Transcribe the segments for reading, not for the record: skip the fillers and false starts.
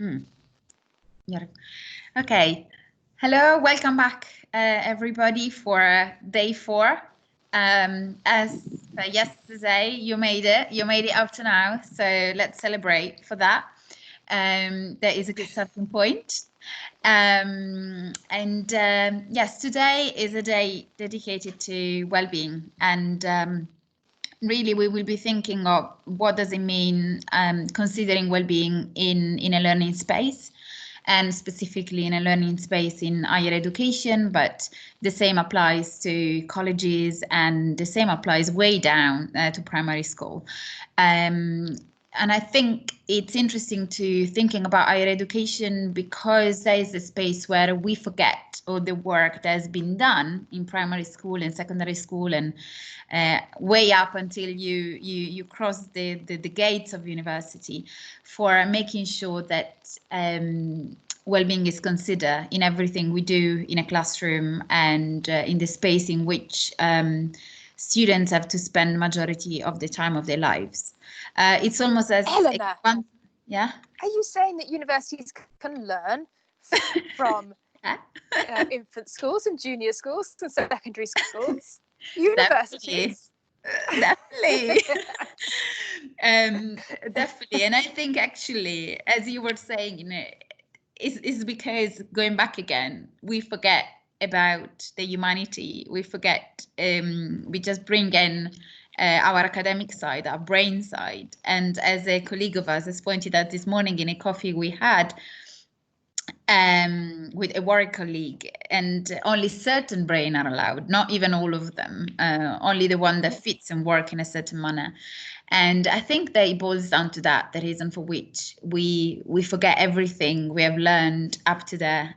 Mm. Yeah. Okay. Hello, welcome back, everybody, for day 4. As yesterday, you made it up to now, so let's celebrate for that. That is a good starting point. Yes, today is a day dedicated to well-being, and really we will be thinking of what does it mean considering well-being in a learning space, and specifically in a learning space in higher education, but the same applies to colleges and the same applies way down to primary school. And I think it's interesting to thinking about higher education because there is a space where we forget all the work that has been done in primary school and secondary school and way up until you cross the gates of university, for making sure that well-being is considered in everything we do in a classroom and in the space in which students have to spend majority of the time of their lives. It's almost as Elena, yeah. Are you saying that universities can learn from infant schools and junior schools and secondary schools? Universities. Definitely. Definitely. And I think actually, as you were saying, you know, is because going back again, we forget about the humanity. We forget, we just bring in our academic side, our brain side. And as a colleague of ours has pointed out this morning in a coffee we had, with a work colleague, and only certain brain are allowed, not even all of them, only the one that fits and work in a certain manner. And I think that it boils down to that, the reason for which we forget everything we have learned up to there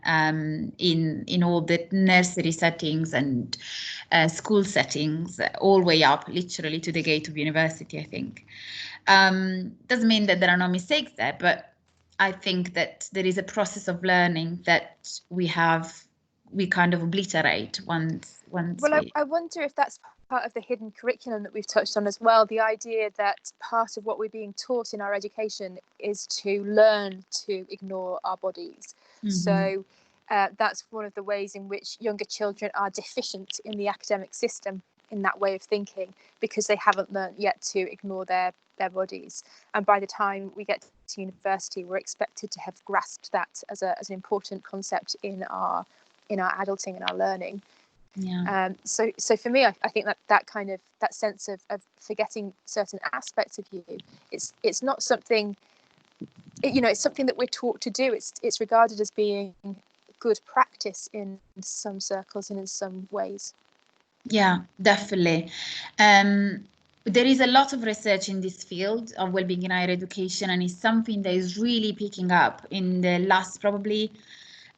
in all the nursery settings and school settings, all the way up literally to the gate of university, I think. Doesn't mean that there are no mistakes there, but I think that there is a process of learning that we kind of obliterate once. Well, I wonder if that's part of the hidden curriculum that we've touched on as well. The idea that part of what we're being taught in our education is to learn to ignore our bodies. Mm-hmm. So that's one of the ways in which younger children are deficient in the academic system in that way of thinking, because they haven't learned yet to ignore their bodies. And by the time we get to university, we're expected to have grasped that as an important concept in our adulting and our learning. Yeah. So for me, I think that sense of forgetting certain aspects of you, it's not something, it's something that we're taught to do. It's regarded as being good practice in some circles and in some ways. Yeah, definitely. There is a lot of research in this field of well-being in higher education, and it's something that is really picking up in the last probably,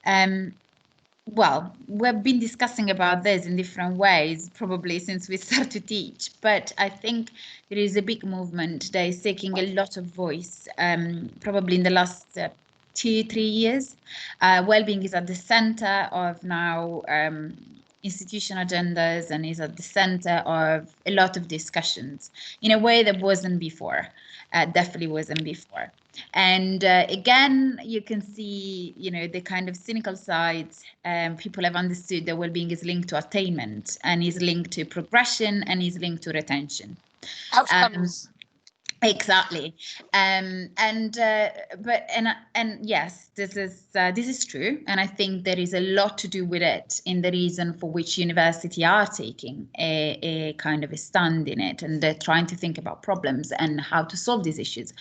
well, we've been discussing about this in different ways, probably since we started to teach, but I think there is a big movement that is taking a lot of voice, probably in the last 2-3 years. Well-being is at the center of now institution agendas and is at the center of a lot of discussions in a way that wasn't before, definitely wasn't before. And again, you can see, the kind of cynical sides. People have understood that well-being is linked to attainment and is linked to progression and is linked to retention. Outcomes. Exactly. And yes, this is true, and I think there is a lot to do with it in the reason for which university are taking a kind of a stand in it, and they're trying to think about problems and how to solve these issues.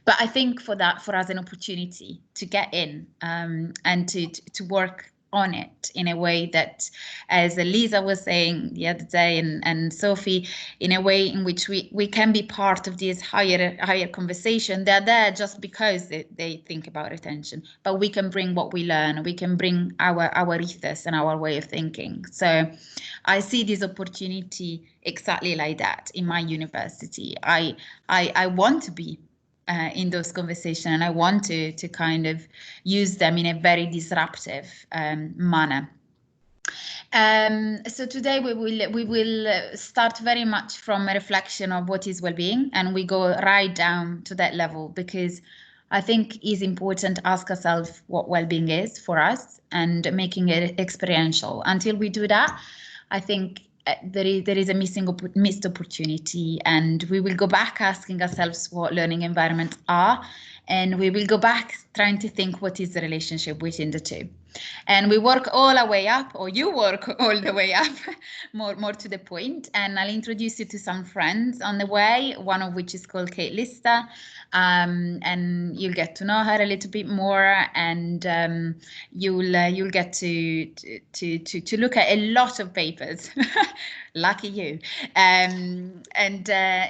But I think for us an opportunity to get in and to work on it in a way that, as Lisa was saying the other day, and Sophie, in a way in which we can be part of this higher conversation. They're there just because they think about retention, but we can bring what we learn. We can bring our ethos and our way of thinking. So I see this opportunity exactly like that in my university. I want to be in those conversations, and I want to kind of use them in a very disruptive manner. So today we will start very much from a reflection of what is well-being, and we go right down to that level, because I think it's important to ask ourselves what well-being is for us and making it experiential. Until we do that, I think there is a missed opportunity, and we will go back asking ourselves what learning environments are, and we will go back trying to think what is the relationship between the two. And we work all our way up, or you work all the way up, more to the point. And I'll introduce you to some friends on the way, one of which is called Kate Lister. And you'll get to know her a little bit more, and you'll get to look at a lot of papers. Lucky you. And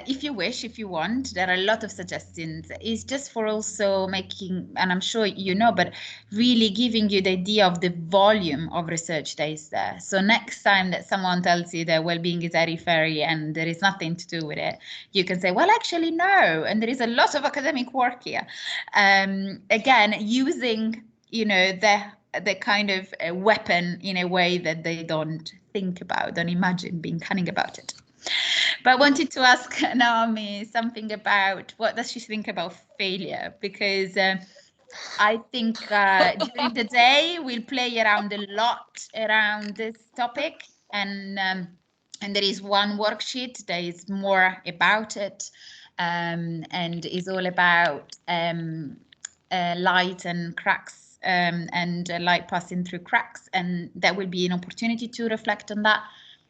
if you wish, if you want, there are a lot of suggestions. It's just for also making, and I'm sure you know, but really giving you the idea of the volume of research that is there. So next time that someone tells you that well-being is airy-fairy and there is nothing to do with it, you can say, well, actually, no. And there is a lot of academic work here. Again, using, the kind of weapon in a way that they don't think about, don't imagine being cunning about it. But I wanted to ask Naomi something about what does she think about failure, because I think during the day we'll play around a lot around this topic, and there is one worksheet that is more about it, and is all about light and cracks, and light passing through cracks, and that will be an opportunity to reflect on that.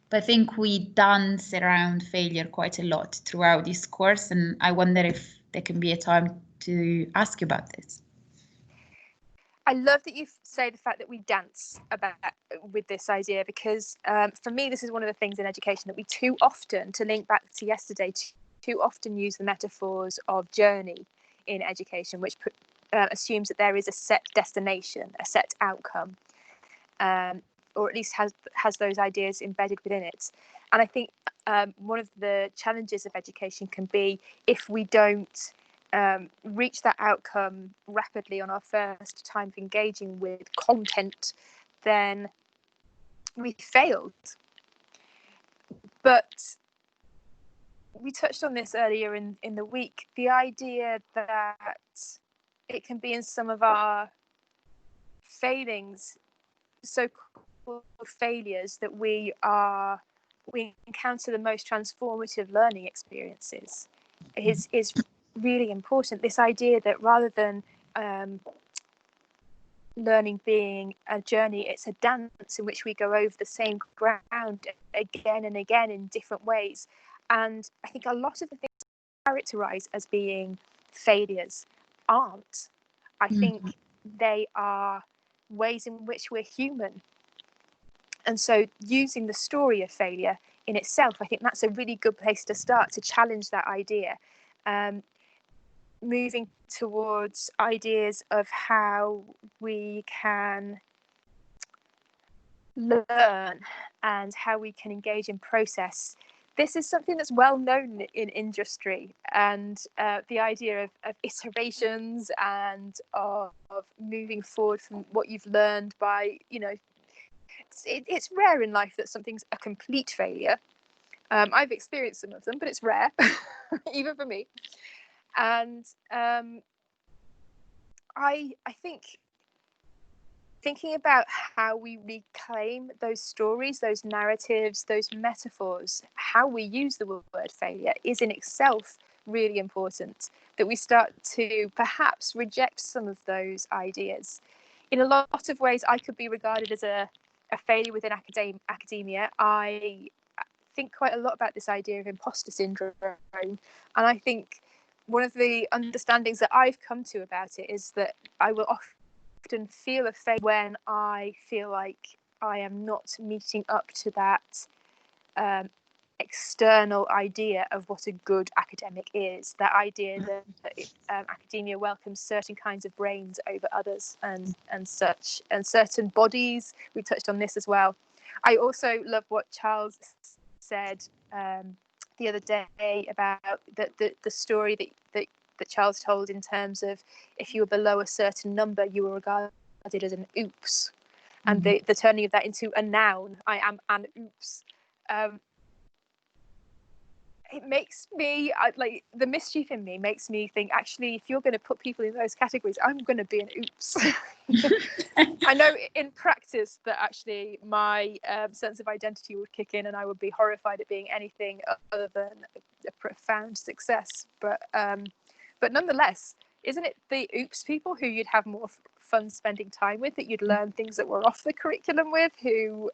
But I think we dance around failure quite a lot throughout this course, and I wonder if there can be a time to ask you about this. I love that you say the fact that we dance about with this idea, because for me, this is one of the things in education that we too often, to link back to yesterday, too often use the metaphors of journey in education, which assumes that there is a set destination, a set outcome, or at least has those ideas embedded within it. And I think one of the challenges of education can be, if we don't reach that outcome rapidly on our first time of engaging with content, then we failed. But we touched on this earlier in the week, the idea that it can be in some of our failings, so-called failures, that we encounter the most transformative learning experiences is really important. This idea that rather than learning being a journey, it's a dance in which we go over the same ground again and again in different ways. And I think a lot of the things characterized as being failures aren't. I think they are ways in which we're human. And so using the story of failure in itself, I think that's a really good place to start, to challenge that idea. Moving towards ideas of how we can learn and how we can engage in process. This is something that's well known in industry, and the idea of iterations and of moving forward from what you've learned by, it's rare in life that something's a complete failure. I've experienced some of them, but it's rare, even for me. And I think thinking about how we reclaim those stories, those narratives, those metaphors, how we use the word failure is in itself really important, that we start to perhaps reject some of those ideas. In a lot of ways, I could be regarded as a failure within academia. I think quite a lot about this idea of imposter syndrome, and I think one of the understandings that I've come to about it is that I will often feel a failure when I feel like I am not meeting up to that external idea of what a good academic is, that idea that academia welcomes certain kinds of brains over others, and such, and certain bodies. We touched on this as well. I also love what Charles said the other day about the story that Charles told, in terms of if you were below a certain number, you were regarded as an oops, and the turning of that into a noun. I am an oops. it makes me like the mischief in me makes me think, actually, if you're going to put people in those categories, I'm going to be an oops. I know in practice that actually my sense of identity would kick in and I would be horrified at being anything other than a profound success. But nonetheless, isn't it the oops people who you'd have more fun spending time with, that you'd learn things that were off the curriculum with, who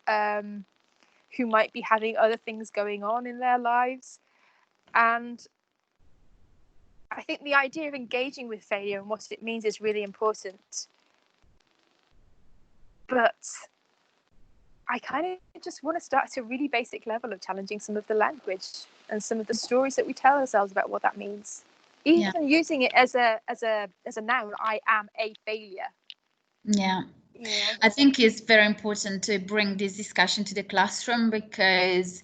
might be having other things going on in their lives? And I think the idea of engaging with failure and what it means is really important. But I kind of just want to start at a really basic level of challenging some of the language and some of the stories that we tell ourselves about what that means. Even using it as a noun, I am a failure. Yeah. I think it's very important to bring this discussion to the classroom, because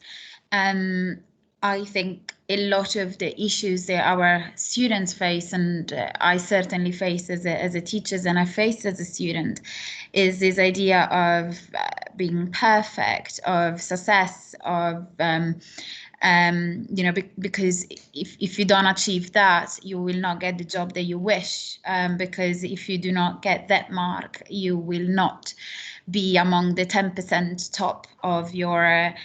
I think a lot of the issues that our students face, and I certainly face as a teacher, and I faced as a student, is this idea of being perfect, of success, of because if you don't achieve that, you will not get the job that you wish, because if you do not get that mark, you will not be among the 10% top of your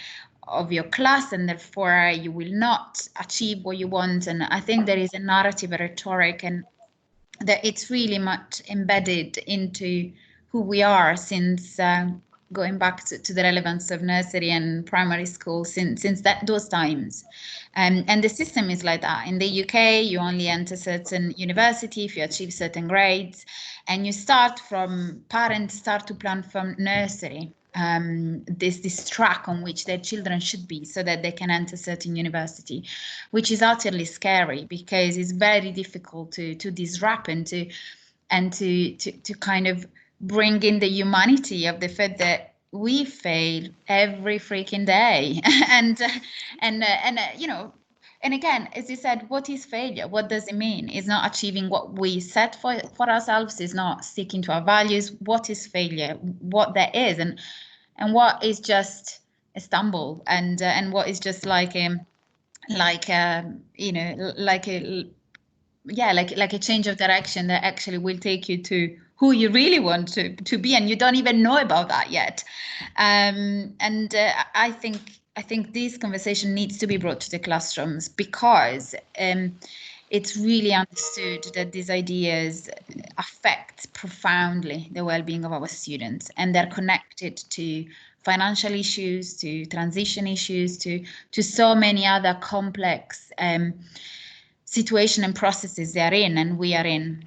class, and therefore you will not achieve what you want. And I think there is a narrative, a rhetoric, and that it's really much embedded into who we are since going back to the relevance of nursery and primary school, since those times. And the system is like that. In the UK, you only enter certain university if you achieve certain grades, and parents start to plan from nursery this track on which their children should be, so that they can enter certain university, which is utterly scary, because it's very difficult to disrupt and to kind of bring in the humanity of the fact that we fail every freaking day. and and again, as you said, what is failure? What does it mean? It's not achieving what we set for ourselves. It's not sticking to our values. What is failure? What that is, and what is just a stumble, and what is just like a change of direction that actually will take you to who you really want to be, and you don't even know about that yet. I think this conversation needs to be brought to the classrooms, because it's really understood that these ideas affect profoundly the well-being of our students, and they're connected to financial issues, to transition issues, to so many other complex situation and processes they are in, and we are in.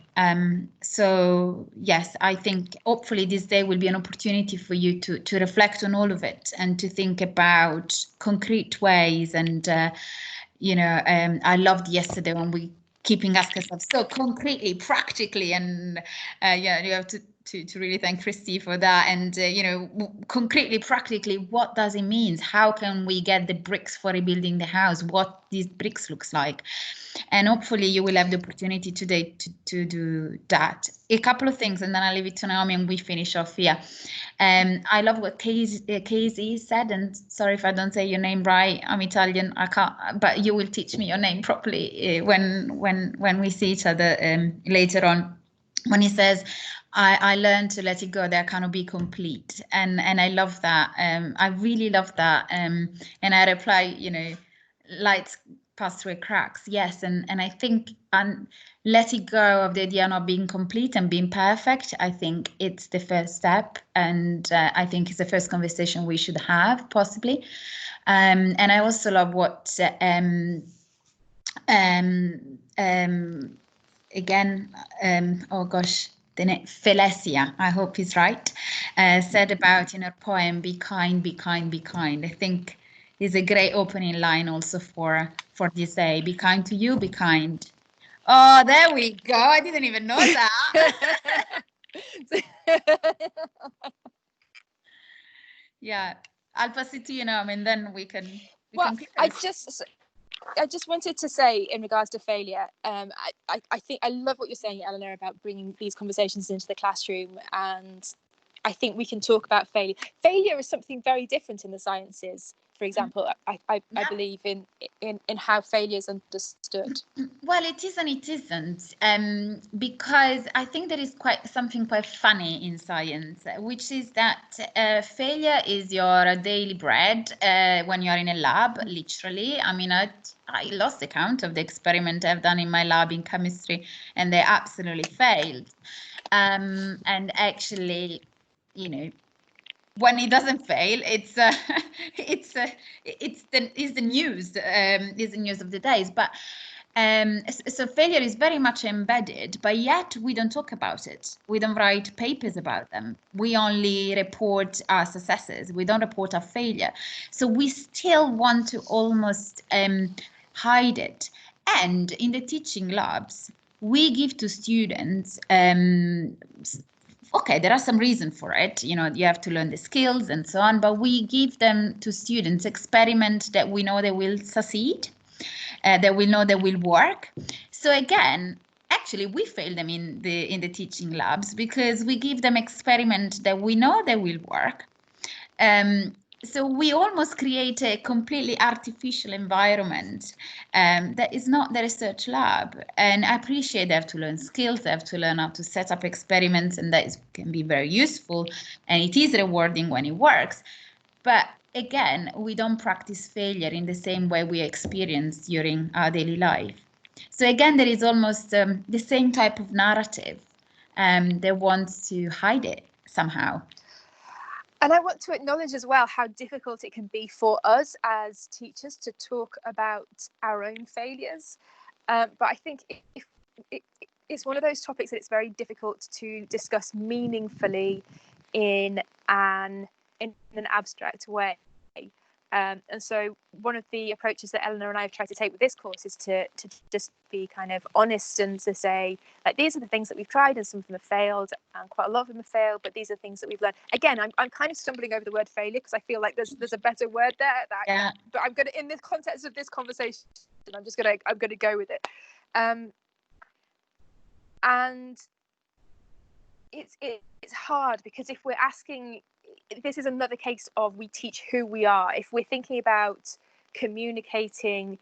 So yes, I think hopefully this day will be an opportunity for you to reflect on all of it, and to think about concrete ways. And I loved yesterday when we keeping asking ourselves so concretely, practically, and you have to really thank Christy for that. And concretely, practically, what does it mean? How can we get the bricks for rebuilding the house? What these bricks looks like? And hopefully you will have the opportunity today to do that. A couple of things, and then I'll leave it to Naomi and we finish off here. I love what Casey said, and sorry if I don't say your name right. I'm Italian, I can't, but you will teach me your name properly when we see each other later on. When he says, I learned to let it go, that I cannot be complete. And I love that. I really love that. And I reply, lights pass through cracks. Yes. And I think letting go of the idea of not being complete and being perfect, I think it's the first step. And I think it's the first conversation we should have, possibly. And I also love what again, oh gosh, the name Felecia, I hope he's right, said about in her poem, "Be kind, be kind, be kind." I think is a great opening line also for this day. Be kind to you, be kind. Oh, there we go. I didn't even know that. Yeah, I'll pass it to you now, and then we can. I just wanted to say, in regards to failure, I think I love what you're saying, Eleanor, about bringing these conversations into the classroom. And I think we can talk about failure. Failure is something very different in the sciences. for example. I believe in how failure is understood. Well, it is and it isn't, because I think there is something quite funny in science, which is that failure is your daily bread when you're in a lab, literally. I mean, I lost the count of the experiment I've done in my lab in chemistry, and they absolutely failed. And actually, you know, when it doesn't fail, it's the news, is the news of the days. But so failure is very much embedded, but yet we don't talk about it. We don't write papers about them. We only report our successes. We don't report our failure. So we still want to almost hide it. And in the teaching labs, we give to students okay, there are some reasons for it. You know, you have to learn the skills and so on, but we give them to students experiments that we know they will succeed, that we know they will work. So again, actually, we fail them in the teaching labs because we give them experiments that we know they will work. So we almost create a completely artificial environment that is not the research lab. And I appreciate they have to learn skills, they have to learn how to set up experiments, and that can be very useful. And it is rewarding when it works. But again, we don't practice failure in the same way we experience during our daily life. So again, there is almost the same type of narrative that wants to hide it somehow. And I want to acknowledge as well how difficult it can be for us as teachers to talk about our own failures. But I think it's one of those topics that it's very difficult to discuss meaningfully in an abstract way. And so one of the approaches that Eleanor and I have tried to take with this course is to just be kind of honest and to say, like, these are the things that we've tried and some of them have failed and quite a lot of them have failed, but these are things that we've learned. Again, I'm kind of stumbling over the word failure because I feel like there's a better word there. But I'm gonna, in the context of this conversation, I'm gonna go with it. And it's hard because if we're asking, this is another case of we teach who we are. If we're thinking about communicating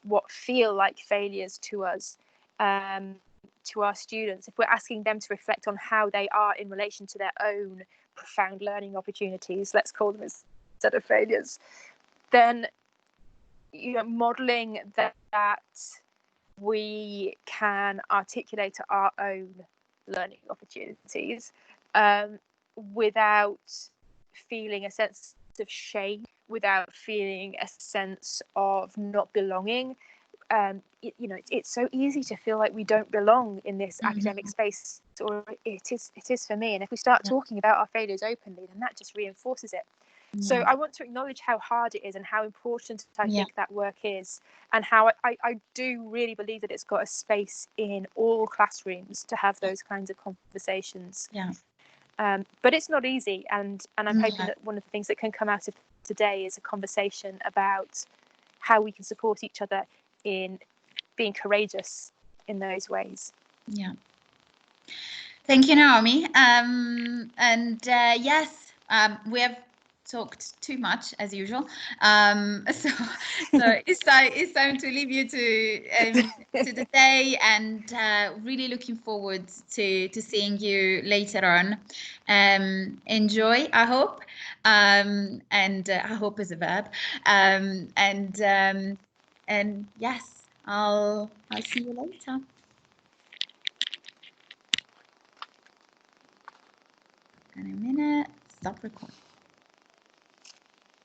what feel like failures to us, to our students, if we're asking them to reflect on how they are in relation to their own profound learning opportunities, let's call them instead of failures, then modeling that we can articulate our own learning opportunities without feeling a sense of shame, without feeling a sense of not belonging. It's so easy to feel like we don't belong in this academic space, or it is for me. And if we start talking about our failures openly, then that just reinforces it. So I want to acknowledge how hard it is and how important I think that work is, and how I do really believe that it's got a space in all classrooms to have those kinds of conversations. But it's not easy, and I'm hoping that one of the things that can come out of today is a conversation about how we can support each other in being courageous in those ways. Thank you, Naomi. Yes, we have talked too much as usual. So it's time to leave you to the day, and really looking forward to seeing you later on. Enjoy, I hope, and I hope is a verb. And yes, I'll see you later. In a minute, stop recording.